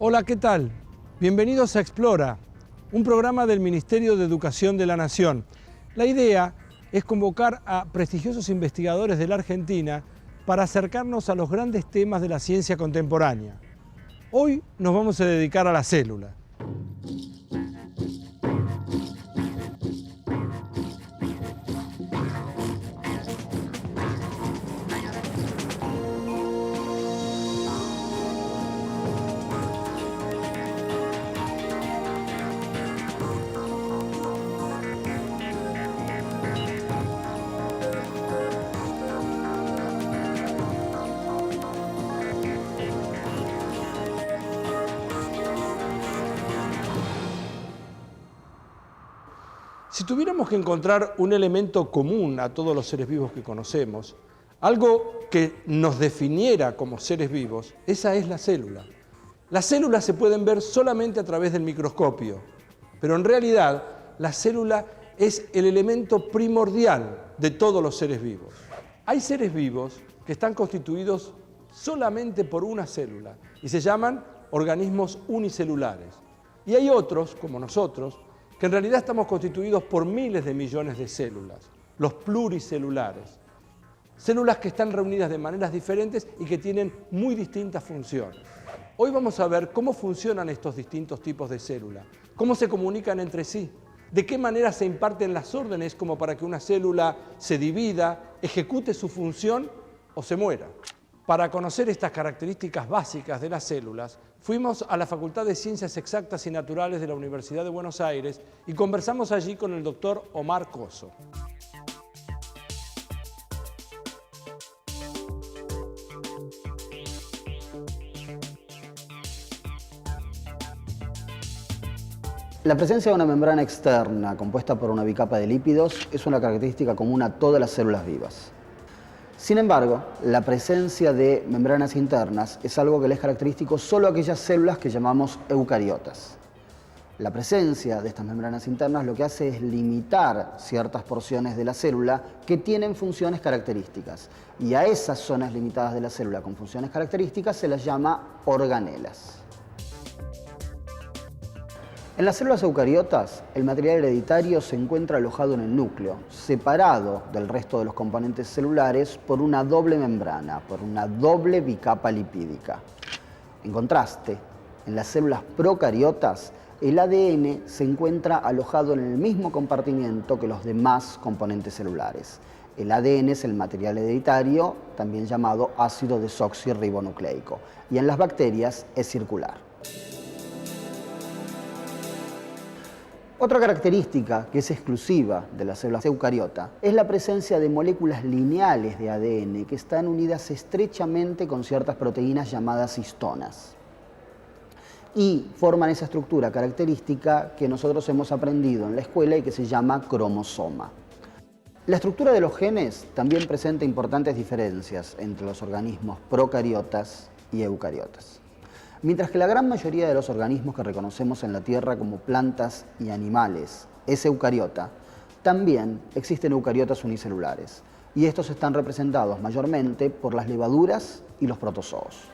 Hola, ¿qué tal? Bienvenidos a Explora, un programa del Ministerio de Educación de la Nación. La idea es convocar a prestigiosos investigadores de la Argentina para acercarnos a los grandes temas de la ciencia contemporánea. Hoy nos vamos a dedicar a la célula. Si tuviéramos que encontrar un elemento común a todos los seres vivos que conocemos, algo que nos definiera como seres vivos, esa es la célula. Las células se pueden ver solamente a través del microscopio, pero en realidad la célula es el elemento primordial de todos los seres vivos. Hay seres vivos que están constituidos solamente por una célula y se llaman organismos unicelulares. Y hay otros, como nosotros, que en realidad estamos constituidos por miles de millones de células, los pluricelulares. Células que están reunidas de maneras diferentes y que tienen muy distintas funciones. Hoy vamos a ver cómo funcionan estos distintos tipos de células, cómo se comunican entre sí, de qué manera se imparten las órdenes como para que una célula se divida, ejecute su función o se muera. Para conocer estas características básicas de las células, fuimos a la Facultad de Ciencias Exactas y Naturales de la Universidad de Buenos Aires y conversamos allí con el doctor Omar Coso. La presencia de una membrana externa compuesta por una bicapa de lípidos es una característica común a todas las células vivas. Sin embargo, la presencia de membranas internas es algo que les es característico solo a aquellas células que llamamos eucariotas. La presencia de estas membranas internas lo que hace es limitar ciertas porciones de la célula que tienen funciones características. Y a esas zonas limitadas de la célula con funciones características se las llama organelas. En las células eucariotas, el material hereditario se encuentra alojado en el núcleo, separado del resto de los componentes celulares por una doble membrana, por una doble bicapa lipídica. En contraste, en las células procariotas, el ADN se encuentra alojado en el mismo compartimiento que los demás componentes celulares. El ADN es el material hereditario, también llamado ácido desoxirribonucleico, y en las bacterias es circular. Otra característica que es exclusiva de las células eucariota es la presencia de moléculas lineales de ADN que están unidas estrechamente con ciertas proteínas llamadas histonas y forman esa estructura característica que nosotros hemos aprendido en la escuela y que se llama cromosoma. La estructura de los genes también presenta importantes diferencias entre los organismos procariotas y eucariotas. Mientras que la gran mayoría de los organismos que reconocemos en la Tierra como plantas y animales es eucariota, también existen eucariotas unicelulares, y estos están representados mayormente por las levaduras y los protozoos.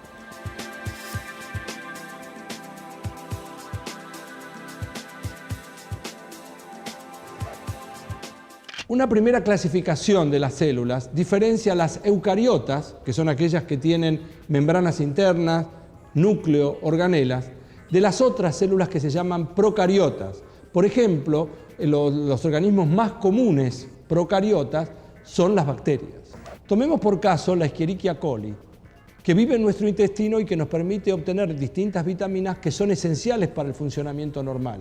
Una primera clasificación de las células diferencia las eucariotas, que son aquellas que tienen membranas internas, núcleo, organelas, de las otras células que se llaman procariotas. Por ejemplo, los organismos más comunes procariotas son las bacterias. Tomemos por caso la Escherichia coli, que vive en nuestro intestino y que nos permite obtener distintas vitaminas que son esenciales para el funcionamiento normal.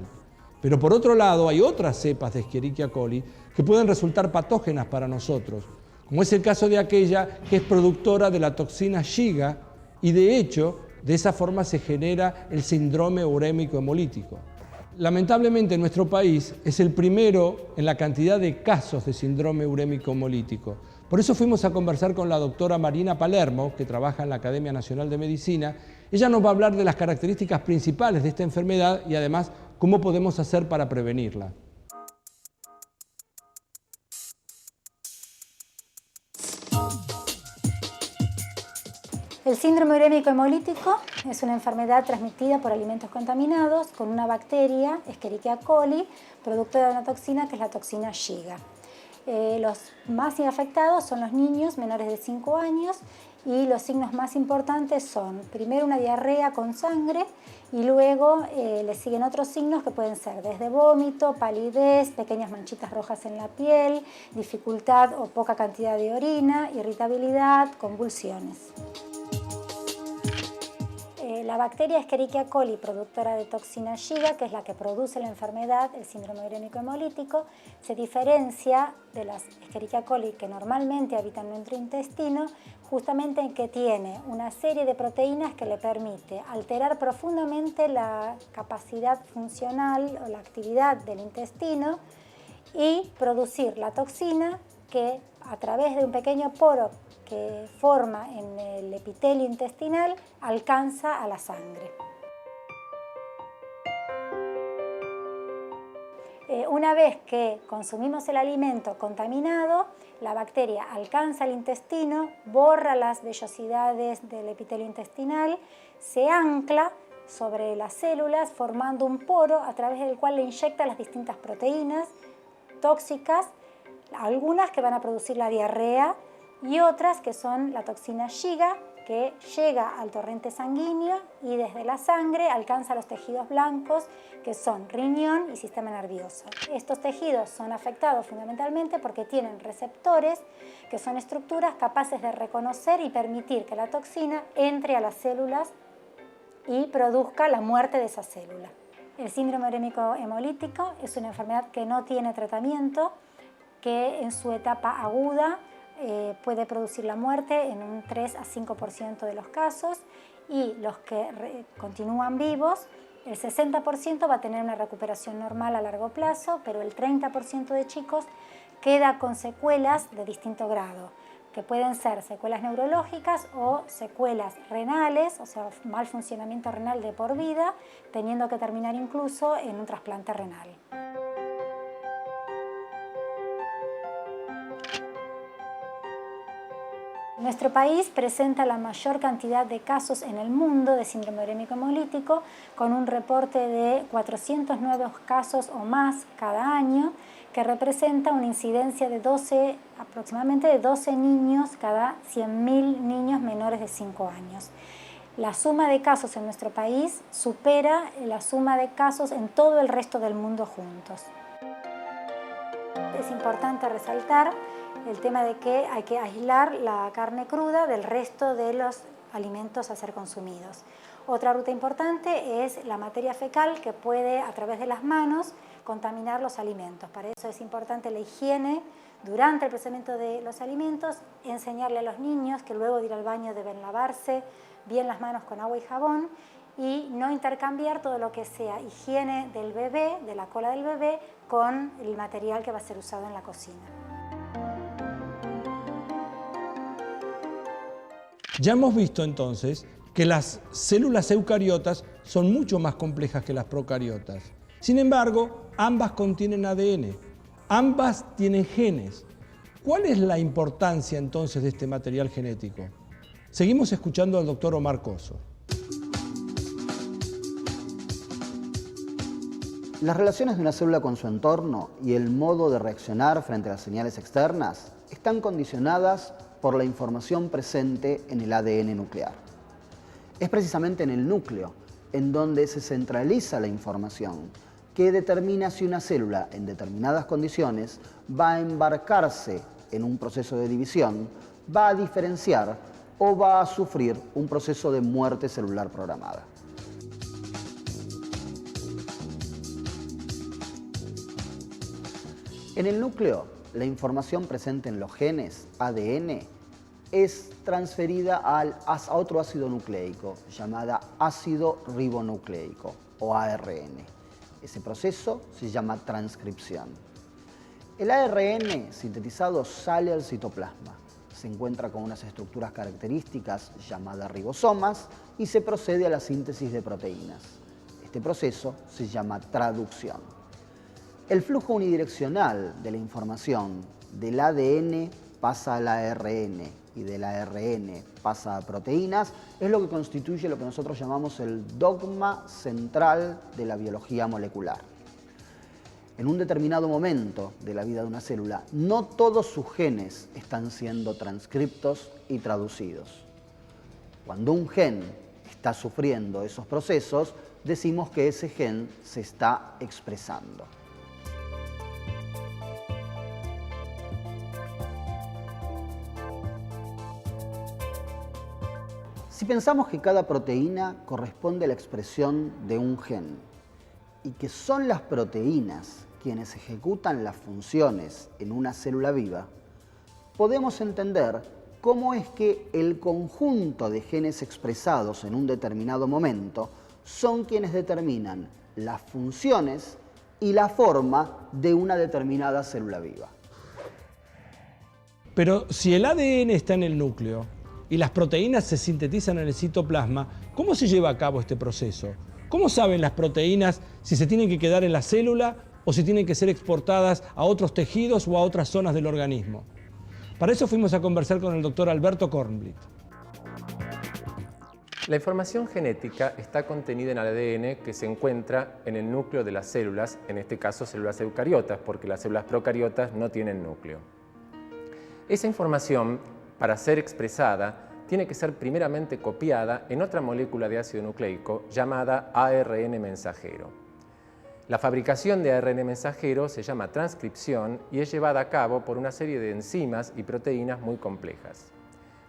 Pero por otro lado, hay otras cepas de Escherichia coli que pueden resultar patógenas para nosotros, como es el caso de aquella que es productora de la toxina Shiga y de hecho, de esa forma se genera el síndrome urémico hemolítico. Lamentablemente nuestro país es el primero en la cantidad de casos de síndrome urémico hemolítico. Por eso fuimos a conversar con la doctora Marina Palermo, que trabaja en la Academia Nacional de Medicina. Ella nos va a hablar de las características principales de esta enfermedad y además cómo podemos hacer para prevenirla. El síndrome urémico hemolítico es una enfermedad transmitida por alimentos contaminados con una bacteria, Escherichia coli, productora de una toxina que es la toxina Shiga. Los más afectados son los niños menores de 5 años y los signos más importantes son primero una diarrea con sangre y luego le siguen otros signos que pueden ser desde vómito, palidez, pequeñas manchitas rojas en la piel, dificultad o poca cantidad de orina, irritabilidad, convulsiones. La bacteria Escherichia coli, productora de toxina Shiga, que es la que produce la enfermedad, el síndrome urémico hemolítico, se diferencia de las Escherichia coli que normalmente habitan nuestro intestino, justamente en que tiene una serie de proteínas que le permite alterar profundamente la capacidad funcional o la actividad del intestino y producir la toxina que a través de un pequeño poro que forma en el epitelio intestinal alcanza a la sangre. Una vez que consumimos el alimento contaminado, la bacteria alcanza el intestino, borra las vellosidades del epitelio intestinal, se ancla sobre las células formando un poro a través del cual le inyecta las distintas proteínas tóxicas, algunas que van a producir la diarrea y otras que son la toxina Shiga, que llega al torrente sanguíneo y desde la sangre alcanza los tejidos blancos que son riñón y sistema nervioso. Estos tejidos son afectados fundamentalmente porque tienen receptores que son estructuras capaces de reconocer y permitir que la toxina entre a las células y produzca la muerte de esa célula. El síndrome urémico hemolítico es una enfermedad que no tiene tratamiento, que en su etapa aguda puede producir la muerte en un 3 a 5% de los casos y los que continúan vivos, el 60% va a tener una recuperación normal a largo plazo, pero el 30% de chicos queda con secuelas de distinto grado, que pueden ser secuelas neurológicas o secuelas renales, o sea, mal funcionamiento renal de por vida, teniendo que terminar incluso en un trasplante renal. Nuestro país presenta la mayor cantidad de casos en el mundo de síndrome urémico hemolítico, con un reporte de 400 nuevos casos o más cada año, que representa una incidencia de aproximadamente de 12 niños cada 100.000 niños menores de 5 años. La suma de casos en nuestro país supera la suma de casos en todo el resto del mundo juntos. Es importante resaltar el tema de que hay que aislar la carne cruda del resto de los alimentos a ser consumidos. Otra ruta importante es la materia fecal que puede, a través de las manos, contaminar los alimentos. Para eso es importante la higiene durante el procesamiento de los alimentos, enseñarle a los niños que luego de ir al baño deben lavarse bien las manos con agua y jabón y no intercambiar todo lo que sea higiene del bebé, de la cola del bebé, con el material que va a ser usado en la cocina. Ya hemos visto entonces que las células eucariotas son mucho más complejas que las procariotas. Sin embargo, ambas contienen ADN, ambas tienen genes. ¿Cuál es la importancia entonces de este material genético? Seguimos escuchando al doctor Omar Cosso. Las relaciones de una célula con su entorno y el modo de reaccionar frente a las señales externas están condicionadas por la información presente en el ADN nuclear. Es precisamente en el núcleo en donde se centraliza la información que determina si una célula en determinadas condiciones va a embarcarse en un proceso de división, va a diferenciar o va a sufrir un proceso de muerte celular programada. En el núcleo, la información presente en los genes, ADN, es transferida a otro ácido nucleico, llamado ácido ribonucleico, o ARN. Ese proceso se llama transcripción. El ARN sintetizado sale al citoplasma, se encuentra con unas estructuras características llamadas ribosomas y se procede a la síntesis de proteínas. Este proceso se llama traducción. El flujo unidireccional de la información del ADN pasa al ARN y del ARN pasa a proteínas, es lo que constituye lo que nosotros llamamos el dogma central de la biología molecular. En un determinado momento de la vida de una célula, no todos sus genes están siendo transcriptos y traducidos. Cuando un gen está sufriendo esos procesos, decimos que ese gen se está expresando. Si pensamos que cada proteína corresponde a la expresión de un gen y que son las proteínas quienes ejecutan las funciones en una célula viva, podemos entender cómo es que el conjunto de genes expresados en un determinado momento son quienes determinan las funciones y la forma de una determinada célula viva. Pero si el ADN está en el núcleo y las proteínas se sintetizan en el citoplasma, ¿cómo se lleva a cabo este proceso? ¿Cómo saben las proteínas si se tienen que quedar en la célula o si tienen que ser exportadas a otros tejidos o a otras zonas del organismo? Para eso fuimos a conversar con el doctor Alberto Kornblit. La información genética está contenida en el ADN que se encuentra en el núcleo de las células, en este caso células eucariotas, porque las células procariotas no tienen núcleo. Esa información, para ser expresada, tiene que ser primeramente copiada en otra molécula de ácido nucleico llamada ARN mensajero. La fabricación de ARN mensajero se llama transcripción y es llevada a cabo por una serie de enzimas y proteínas muy complejas.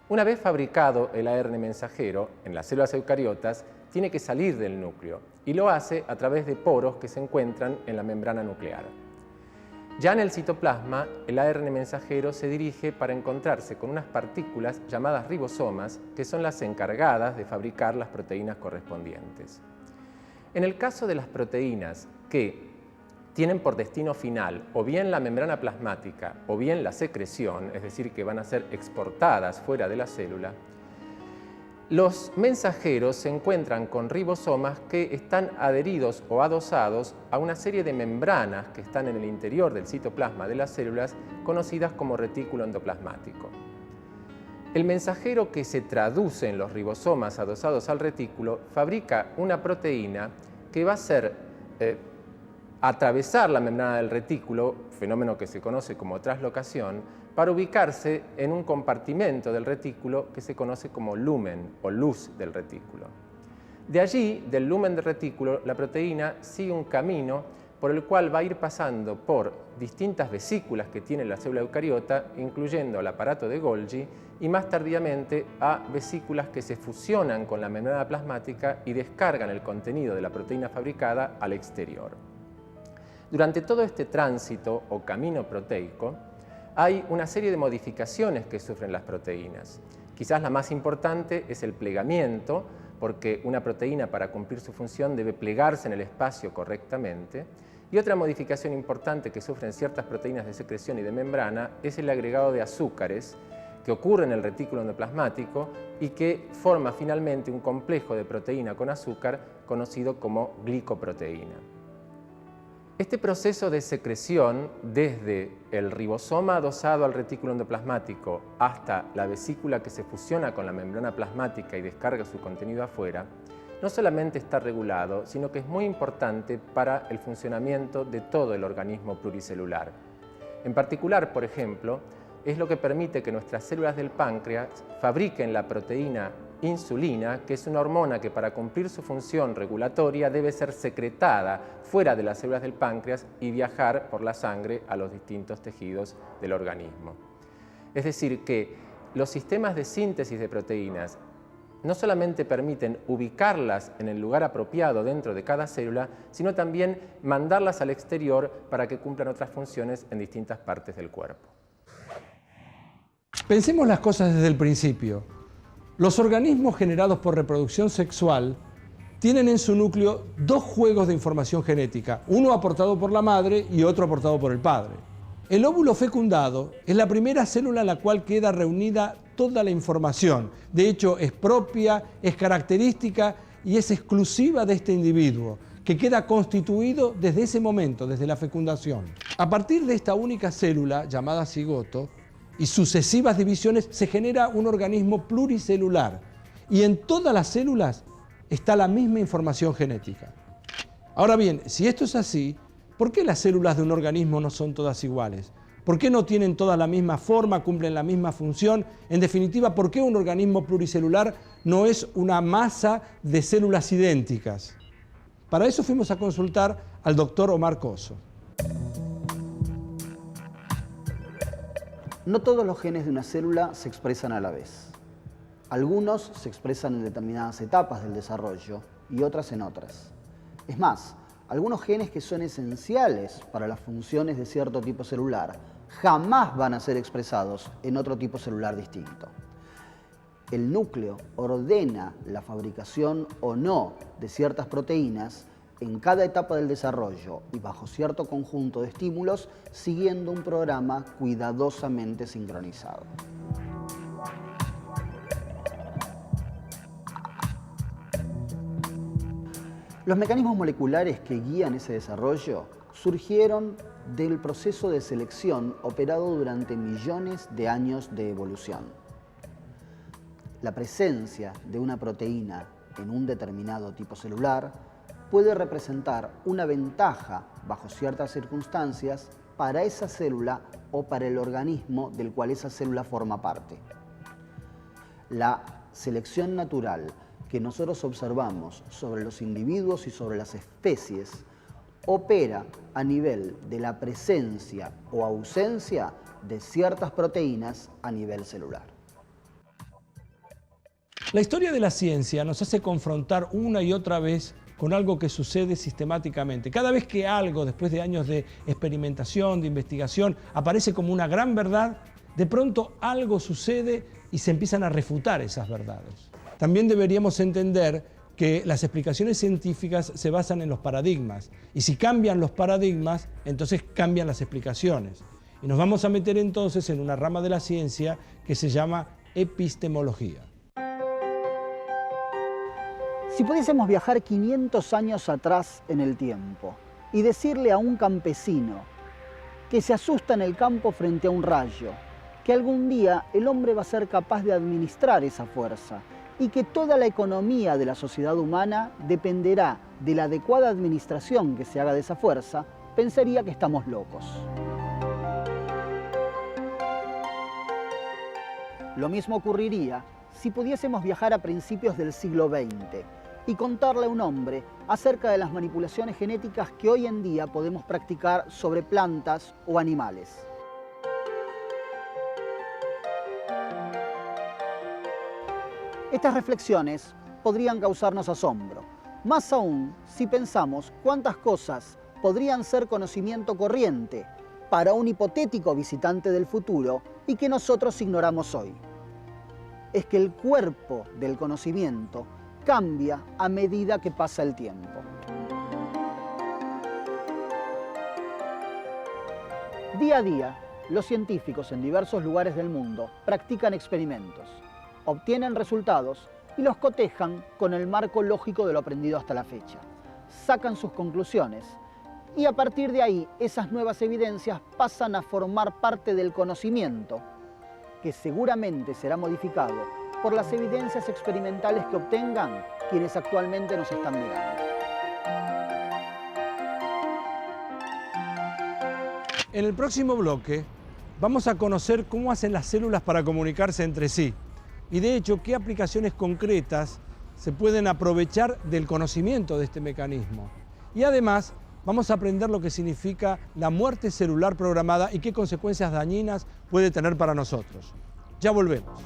Una vez fabricado el ARN mensajero en las células eucariotas, tiene que salir del núcleo y lo hace a través de poros que se encuentran en la membrana nuclear. Ya en el citoplasma, el ARN mensajero se dirige para encontrarse con unas partículas llamadas ribosomas, que son las encargadas de fabricar las proteínas correspondientes. En el caso de las proteínas que tienen por destino final o bien la membrana plasmática o bien la secreción, es decir, que van a ser exportadas fuera de la célula, los mensajeros se encuentran con ribosomas que están adheridos o adosados a una serie de membranas que están en el interior del citoplasma de las células, conocidas como retículo endoplasmático. El mensajero que se traduce en los ribosomas adosados al retículo fabrica una proteína que va a ser atravesar la membrana del retículo, fenómeno que se conoce como translocación, para ubicarse en un compartimento del retículo que se conoce como lumen o luz del retículo. De allí, del lumen del retículo, la proteína sigue un camino por el cual va a ir pasando por distintas vesículas que tiene la célula eucariota, incluyendo el aparato de Golgi, y más tardíamente a vesículas que se fusionan con la membrana plasmática y descargan el contenido de la proteína fabricada al exterior. Durante todo este tránsito o camino proteico, hay una serie de modificaciones que sufren las proteínas. Quizás la más importante es el plegamiento, porque una proteína para cumplir su función debe plegarse en el espacio correctamente. Y otra modificación importante que sufren ciertas proteínas de secreción y de membrana es el agregado de azúcares que ocurre en el retículo endoplasmático y que forma finalmente un complejo de proteína con azúcar conocido como glicoproteína. Este proceso de secreción, desde el ribosoma adosado al retículo endoplasmático hasta la vesícula que se fusiona con la membrana plasmática y descarga su contenido afuera, no solamente está regulado, sino que es muy importante para el funcionamiento de todo el organismo pluricelular. En particular, por ejemplo, es lo que permite que nuestras células del páncreas fabriquen la proteína insulina, que es una hormona que para cumplir su función regulatoria debe ser secretada fuera de las células del páncreas y viajar por la sangre a los distintos tejidos del organismo. Es decir, que los sistemas de síntesis de proteínas no solamente permiten ubicarlas en el lugar apropiado dentro de cada célula, sino también mandarlas al exterior para que cumplan otras funciones en distintas partes del cuerpo. Pensemos las cosas desde el principio. Los organismos generados por reproducción sexual tienen en su núcleo dos juegos de información genética, uno aportado por la madre y otro aportado por el padre. El óvulo fecundado es la primera célula en la cual queda reunida toda la información. De hecho, es propia, es característica y es exclusiva de este individuo, que queda constituido desde ese momento, desde la fecundación. A partir de esta única célula, llamada cigoto, y sucesivas divisiones se genera un organismo pluricelular. Y en todas las células está la misma información genética. Ahora bien, si esto es así, ¿por qué las células de un organismo no son todas iguales? ¿Por qué no tienen todas la misma forma, cumplen la misma función? En definitiva, ¿por qué un organismo pluricelular no es una masa de células idénticas? Para eso fuimos a consultar al doctor Omar Cosso. No todos los genes de una célula se expresan a la vez. Algunos se expresan en determinadas etapas del desarrollo y otras en otras. Es más, algunos genes que son esenciales para las funciones de cierto tipo celular jamás van a ser expresados en otro tipo celular distinto. El núcleo ordena la fabricación o no de ciertas proteínas en cada etapa del desarrollo y bajo cierto conjunto de estímulos, siguiendo un programa cuidadosamente sincronizado. Los mecanismos moleculares que guían ese desarrollo surgieron del proceso de selección operado durante millones de años de evolución. La presencia de una proteína en un determinado tipo celular puede representar una ventaja bajo ciertas circunstancias para esa célula o para el organismo del cual esa célula forma parte. La selección natural que nosotros observamos sobre los individuos y sobre las especies opera a nivel de la presencia o ausencia de ciertas proteínas a nivel celular. La historia de la ciencia nos hace confrontar una y otra vez con algo que sucede sistemáticamente. Cada vez que algo, después de años de experimentación, de investigación, aparece como una gran verdad, de pronto algo sucede y se empiezan a refutar esas verdades. También deberíamos entender que las explicaciones científicas se basan en los paradigmas, y si cambian los paradigmas, entonces cambian las explicaciones. Y nos vamos a meter entonces en una rama de la ciencia que se llama epistemología. Si pudiésemos viajar 500 años atrás en el tiempo y decirle a un campesino que se asusta en el campo frente a un rayo, que algún día el hombre va a ser capaz de administrar esa fuerza y que toda la economía de la sociedad humana dependerá de la adecuada administración que se haga de esa fuerza, pensaría que estamos locos. Lo mismo ocurriría si pudiésemos viajar a principios del siglo XX y contarle a un hombre acerca de las manipulaciones genéticas que hoy en día podemos practicar sobre plantas o animales. Estas reflexiones podrían causarnos asombro, más aún si pensamos cuántas cosas podrían ser conocimiento corriente para un hipotético visitante del futuro y que nosotros ignoramos hoy. Es que el cuerpo del conocimiento cambia a medida que pasa el tiempo. Día a día, los científicos en diversos lugares del mundo practican experimentos, obtienen resultados y los cotejan con el marco lógico de lo aprendido hasta la fecha. Sacan sus conclusiones y a partir de ahí esas nuevas evidencias pasan a formar parte del conocimiento, que seguramente será modificado por las evidencias experimentales que obtengan quienes actualmente nos están mirando. En el próximo bloque vamos a conocer cómo hacen las células para comunicarse entre sí y de hecho qué aplicaciones concretas se pueden aprovechar del conocimiento de este mecanismo. Y además vamos a aprender lo que significa la muerte celular programada y qué consecuencias dañinas puede tener para nosotros. Ya volvemos.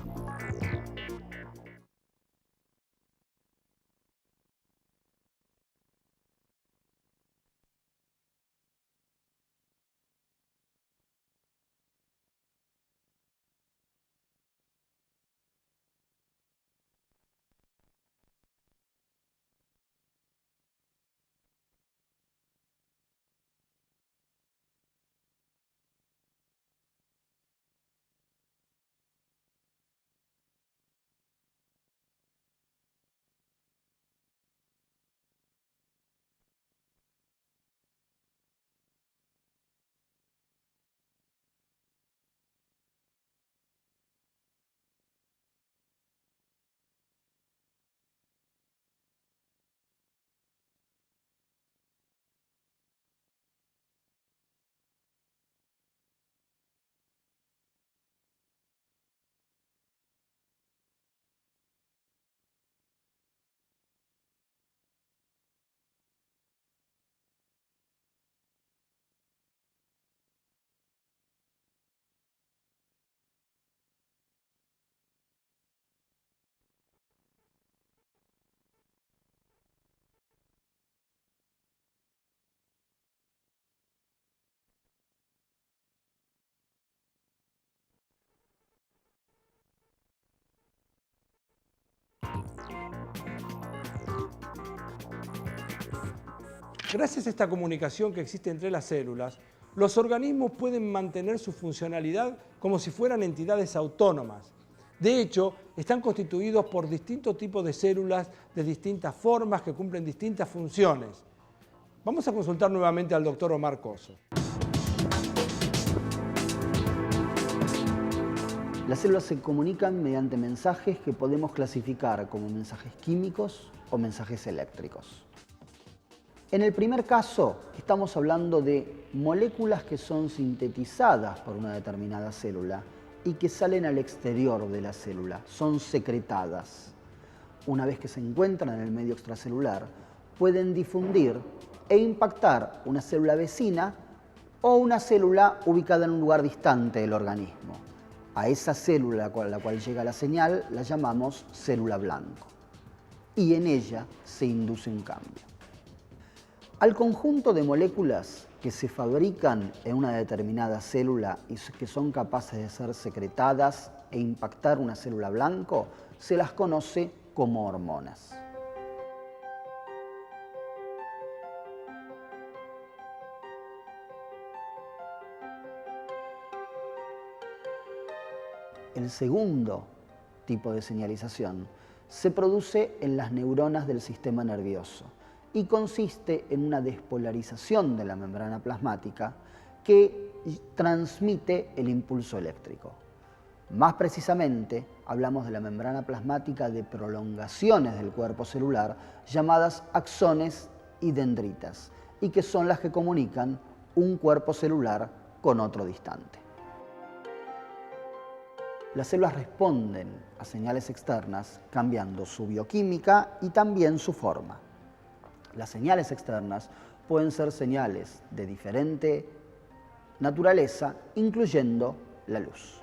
Gracias a esta comunicación que existe entre las células, los organismos pueden mantener su funcionalidad como si fueran entidades autónomas. De hecho, están constituidos por distintos tipos de células de distintas formas que cumplen distintas funciones. Vamos a consultar nuevamente al doctor Omar Coso. Las células se comunican mediante mensajes que podemos clasificar como mensajes químicos o mensajes eléctricos. En el primer caso, estamos hablando de moléculas que son sintetizadas por una determinada célula y que salen al exterior de la célula, son secretadas. Una vez que se encuentran en el medio extracelular, pueden difundir e impactar una célula vecina o una célula ubicada en un lugar distante del organismo. A esa célula a la cual llega la señal la llamamos célula blanco y en ella se induce un cambio. Al conjunto de moléculas que se fabrican en una determinada célula y que son capaces de ser secretadas e impactar una célula blanco, se las conoce como hormonas. El segundo tipo de señalización se produce en las neuronas del sistema nervioso y consiste en una despolarización de la membrana plasmática que transmite el impulso eléctrico. Más precisamente, hablamos de la membrana plasmática de prolongaciones del cuerpo celular llamadas axones y dendritas, y que son las que comunican un cuerpo celular con otro distante. Las células responden a señales externas cambiando su bioquímica y también su forma. Las señales externas pueden ser señales de diferente naturaleza, incluyendo la luz.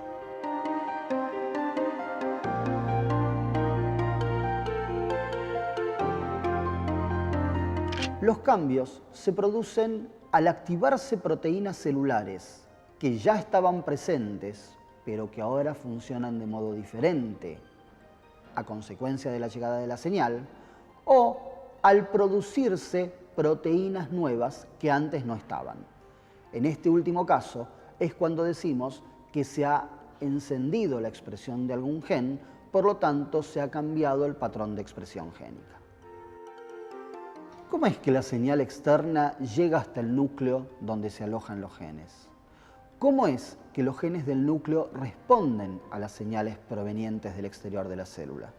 Los cambios se producen al activarse proteínas celulares que ya estaban presentes, pero que ahora funcionan de modo diferente a consecuencia de la llegada de la señal, o al producirse proteínas nuevas que antes no estaban. En este último caso es cuando decimos que se ha encendido la expresión de algún gen, por lo tanto se ha cambiado el patrón de expresión génica. ¿Cómo es que la señal externa llega hasta el núcleo donde se alojan los genes? ¿Cómo es que los genes del núcleo responden a las señales provenientes del exterior de la célula?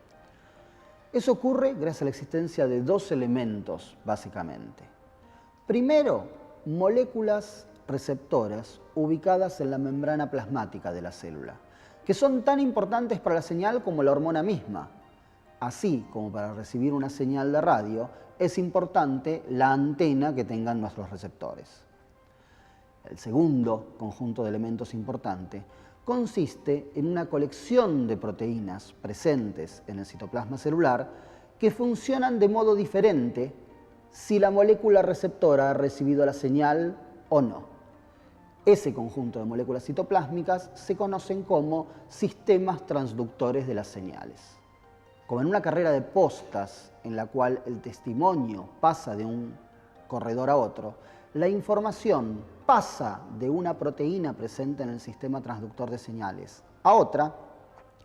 Eso ocurre gracias a la existencia de dos elementos, básicamente. Primero, moléculas receptoras ubicadas en la membrana plasmática de la célula, que son tan importantes para la señal como la hormona misma. Así como para recibir una señal de radio, es importante la antena que tengan nuestros receptores. El segundo conjunto de elementos importante consiste en una colección de proteínas presentes en el citoplasma celular que funcionan de modo diferente si la molécula receptora ha recibido la señal o no. Ese conjunto de moléculas citoplásmicas se conocen como sistemas transductores de las señales. Como en una carrera de postas en la cual el testimonio pasa de un corredor a otro, la información pasa de una proteína presente en el sistema transductor de señales a otra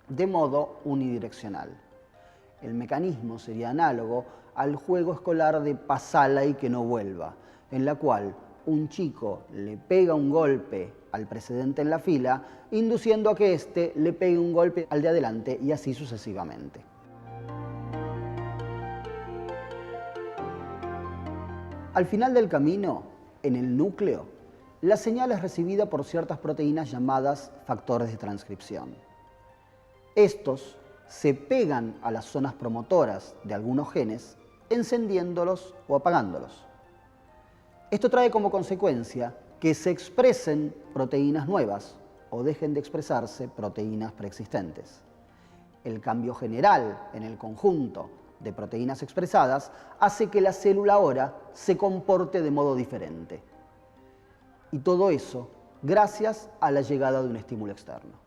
de modo unidireccional. El mecanismo sería análogo al juego escolar de pasala y que no vuelva, en la cual un chico le pega un golpe al precedente en la fila, induciendo a que éste le pegue un golpe al de adelante y así sucesivamente. Al final del camino, en el núcleo, la señal es recibida por ciertas proteínas llamadas factores de transcripción. Estos se pegan a las zonas promotoras de algunos genes, encendiéndolos o apagándolos. Esto trae como consecuencia que se expresen proteínas nuevas o dejen de expresarse proteínas preexistentes. El cambio general en el conjunto de proteínas expresadas hace que la célula ahora se comporte de modo diferente. Y todo eso gracias a la llegada de un estímulo externo.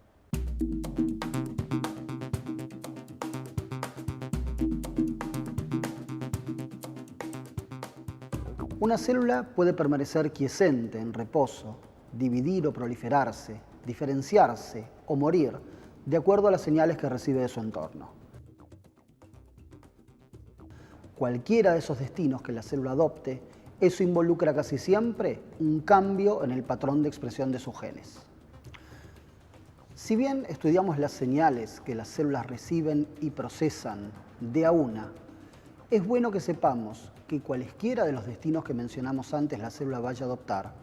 Una célula puede permanecer quiescente, en reposo, dividir o proliferarse, diferenciarse o morir, de acuerdo a las señales que recibe de su entorno. Cualquiera de esos destinos que la célula adopte, eso involucra casi siempre un cambio en el patrón de expresión de sus genes. Si bien estudiamos las señales que las células reciben y procesan de a una, es bueno que sepamos que cualesquiera de los destinos que mencionamos antes la célula vaya a adoptar,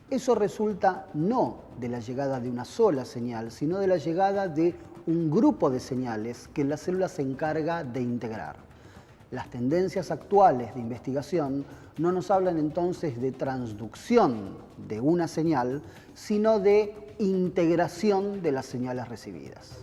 eso resulta no de la llegada de una sola señal, sino de la llegada de un grupo de señales que la célula se encarga de integrar. Las tendencias actuales de investigación no nos hablan entonces de transducción de una señal, sino de integración de las señales recibidas.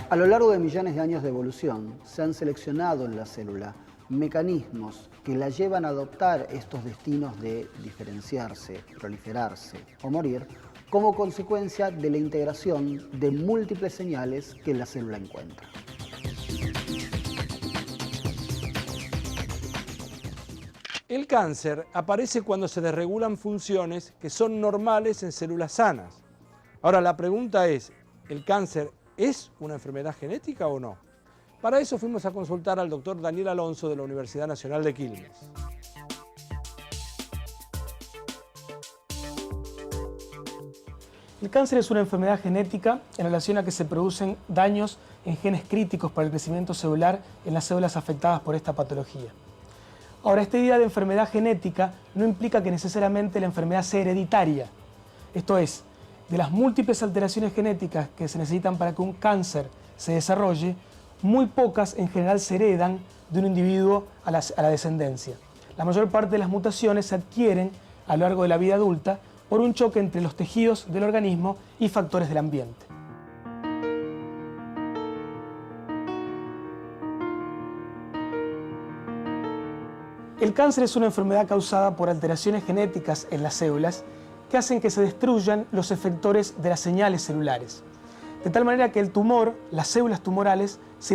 A lo largo de millones de años de evolución, se han seleccionado en la célula mecanismos que la llevan a adoptar estos destinos de diferenciarse, proliferarse o morir como consecuencia de la integración de múltiples señales que la célula encuentra. El cáncer aparece cuando se desregulan funciones que son normales en células sanas. Ahora, la pregunta es, ¿el cáncer es una enfermedad genética o no? Para eso fuimos a consultar al doctor Daniel Alonso de la Universidad Nacional de Quilmes. El cáncer es una enfermedad genética en relación a que se producen daños en genes críticos para el crecimiento celular en las células afectadas por esta patología. Ahora, esta idea de enfermedad genética no implica que necesariamente la enfermedad sea hereditaria. Esto es, de las múltiples alteraciones genéticas que se necesitan para que un cáncer se desarrolle, muy pocas en general se heredan de un individuo a la descendencia. La mayor parte de las mutaciones se adquieren a lo largo de la vida adulta por un choque entre los tejidos del organismo y factores del ambiente. El cáncer es una enfermedad causada por alteraciones genéticas en las células que hacen que se destruyan los efectores de las señales celulares, de tal manera que el tumor, las células tumorales, se